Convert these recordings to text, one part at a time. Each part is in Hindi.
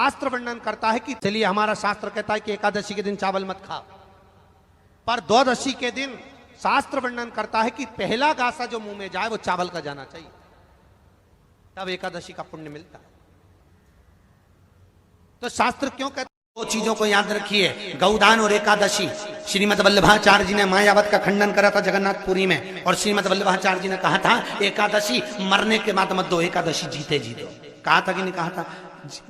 शास्त्र वर्णन करता है कि चलिए हमारा शास्त्र कहता है कि एकादशी के दिन चावल मत खाओ, पर द्वादशी के दिन शास्त्र वर्णन करता है कि पहला गासा जो मुंह में जाए वो चावल का जाना चाहिए, तब एकादशी का पुण्य मिलता है। तो शास्त्र क्यों कहता है? दो चीजों को याद रखिए, गौदान और एकादशी। श्रीमद वल्लभाचार्य जी ने मायावत का खंडन करा था जगन्नाथपुरी में, और श्रीमद वल्लभाचार्य जी ने कहा था एकादशी मरने के बाद मत दो, एकादशी जीते जी दो। कहा था कि नहीं कहा था?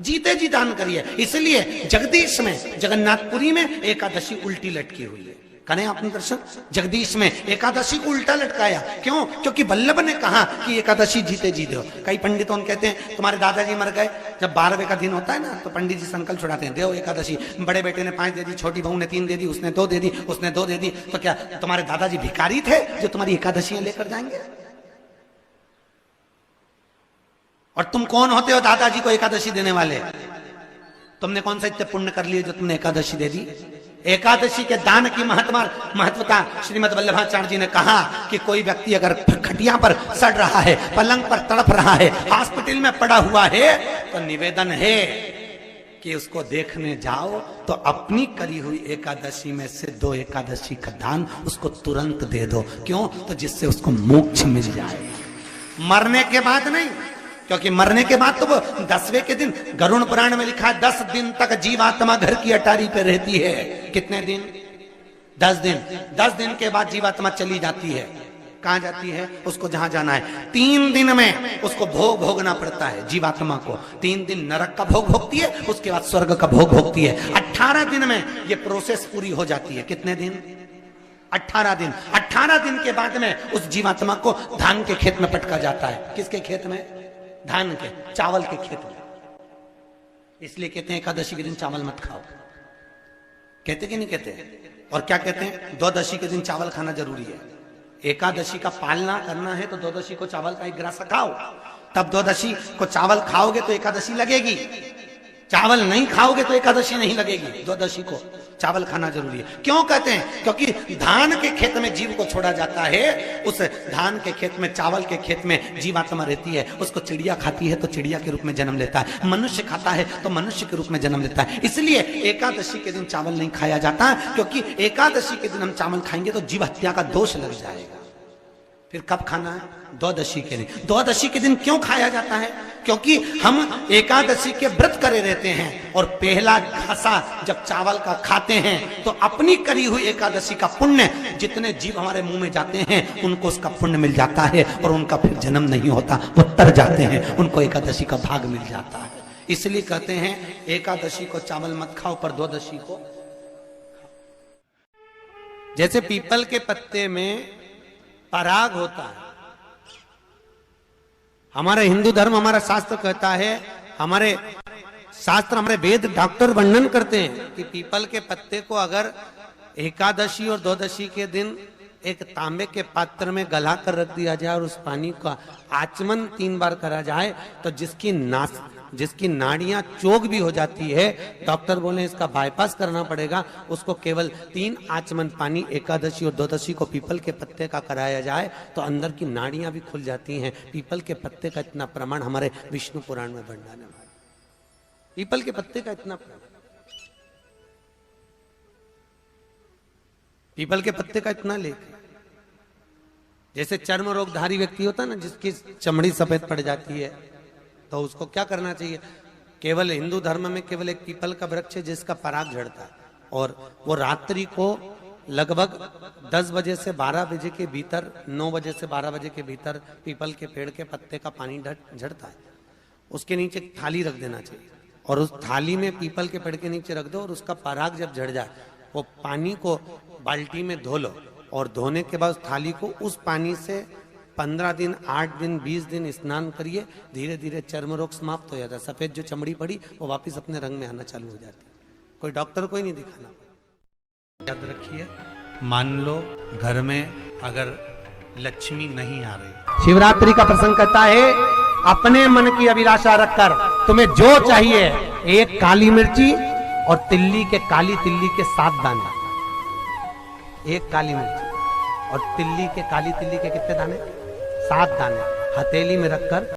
जीते जी दान करिए। इसलिए जगदीश में जगन्नाथपुरी में एकादशी उल्टी लटकी हुई है। करें आपने दर्शन? जगदीश में एकादशी को उल्टा लटकाया, क्यों? क्योंकि वल्लभ ने कहा कि एकादशी जीते जी दो। कई पंडितों कहते हैं तुम्हारे दादाजी मर गए, जब 12वें का दिन होता है ना तो पंडित जी संकल्प छुड़ाते हैं, दो एकादशी। बड़े बेटे ने 5 दे दी, छोटी बहू ने 3 दे दी, उसने 2 दे दी, उसने 2 दे दी। तो क्या तुम्हारे दादाजी भिखारी थे जो तुम्हारी एकादशियां लेकर जाएंगे? और तुम कौन होते हो दादाजी को एकादशी देने वाले? तुमने कौन सा इतने पुण्य कर लिए जो तुमने एकादशी दे दी? एकादशी के दान की महत्वता श्रीमद वल्लभाचार्य जी ने कहा कि कोई व्यक्ति अगर खटिया पर सड़ रहा है, पलंग पर तड़प रहा है, हॉस्पिटल में पड़ा हुआ है, तो निवेदन है कि उसको देखने जाओ तो अपनी करी हुई एकादशी में से 2 एकादशी का दान उसको तुरंत दे दो। क्यों? तो जिससे उसको मोक्ष मिल जाए, मरने के बाद नहीं। क्योंकि मरने के बाद तो वो 10वें के दिन गरुड़ पुराण में लिखा है 10 दिन तक जीवात्मा घर की अटारी पे रहती है। कितने दिन? 10 दिन। 10 दिन के बाद जीवात्मा चली जाती है। कहां जाती है? उसको जहां जाना है। 3 दिन में उसको भोग भोगना पड़ता है जीवात्मा को। 3 दिन नरक का भोग भोगती है, उसके बाद स्वर्ग का भोग भोगती है। 18 दिन में ये प्रोसेस पूरी हो जाती है। कितने दिन? 18 दिन। 18 दिन के बाद में उस जीवात्मा को धान के खेत में पटका जाता है। किसके खेत में? धान के, चावल के खेत में। इसलिए कहते हैं एकादशी के दिन चावल मत खाओ। कहते कि नहीं कहते? और क्या कहते हैं? द्वादशी के दिन चावल खाना जरूरी है। एकादशी का पालना करना है तो द्वादशी को चावल का 1 गिरास खाओ, तब द्वादशी को चावल खाओगे तो एकादशी लगेगी। चावल नहीं खाओगे तो एकादशी नहीं लगेगी। द्वादशी को चावल खाना जरूरी है। क्यों कहते हैं? क्योंकि धान के खेत में जीव को छोड़ा जाता है, उस धान के खेत में, चावल के खेत में जीवात्मा रहती है। उसको चिड़िया खाती है तो चिड़िया के रूप में जन्म लेता है, मनुष्य खाता है तो मनुष्य के रूप में जन्म लेता है। इसलिए एकादशी के दिन चावल नहीं खाया जाता, क्योंकि एकादशी के दिन हम चावल खाएंगे तो जीव हत्या का दोष लग जाएगा। फिर कब खाना है? द्वादशी के दिन। द्वादशी के दिन क्यों खाया जाता है? क्योंकि हम एकादशी के व्रत करे रहते हैं, और पहला घासा जब चावल का खाते हैं तो अपनी करी हुई एकादशी का पुण्य, जितने जीव हमारे मुंह में जाते हैं उनको उसका पुण्य मिल जाता है, और उनका फिर जन्म नहीं होता, वो तर जाते हैं, उनको एकादशी का भाग मिल जाता है। इसलिए कहते हैं एकादशी को चावल मत खाओ, पर द्वादशी को। जैसे पीपल के पत्ते में पराग होता है, हमारा हिंदू धर्म, हमारा शास्त्र कहता है, हमारे शास्त्र, हमारे वेद, डॉक्टर वर्णन करते हैं कि पीपल के पत्ते को अगर एकादशी और द्वादशी के दिन एक तांबे के पात्र में गला कर रख दिया जाए और उस पानी का आचमन 3 बार करा जाए तो जिसकी नाड़ियां चोक भी हो जाती है, डॉक्टर बोले इसका बाईपास करना पड़ेगा, उसको केवल 3 आचमन पानी एकादशी और द्वादशी को पीपल के पत्ते का कराया जाए तो अंदर की नाड़ियां भी खुल जाती हैं। पीपल के पत्ते का इतना प्रमाण हमारे विष्णु पुराण में वर्णन है। पीपल के पत्ते का इतना प्रमाण, पीपल के पत्ते का इतना लेख। जैसे चर्म रोगधारी व्यक्ति होता है ना, जिसकी चमड़ी सफेद पड़ जाती है, तो उसको क्या करना चाहिए? केवल हिंदू धर्म में केवल एक पीपल का वृक्ष है जिसका पराग झड़ता है, और वो रात्रि को लगभग 10 बजे से 12 बजे के भीतर, 9 बजे से 12 बजे के भीतर पीपल के पेड़ के पत्ते का पानी झड़ता है। उसके नीचे थाली रख देना चाहिए, और उस थाली में पीपल के पेड़ के नीचे रख दो, और उसका पराग जब झड़ जाए वो पानी को बाल्टी में धो लो, और धोने के बाद थाली को उस पानी से 15 दिन, 8 दिन, 20 दिन स्नान करिए। धीरे धीरे चर्म रोग समाप्त हो जाता है। सफेद जो चमड़ी पड़ी वो वापस अपने रंग में आना चालू हो जाती है। कोई डॉक्टर को ही नहीं दिखाना। याद रखिए, मान लो घर में अगर लक्ष्मी नहीं आ रही, शिवरात्रि का प्रसंग कहता है अपने मन की अभिलाषा रखकर तुम्हें जो चाहिए, 1 काली मिर्ची और काली तिल्ली के 7 दाने। 1 काली मिर्ची और काली तिल्ली के कितने दाने? 7 दाने हथेली में रखकर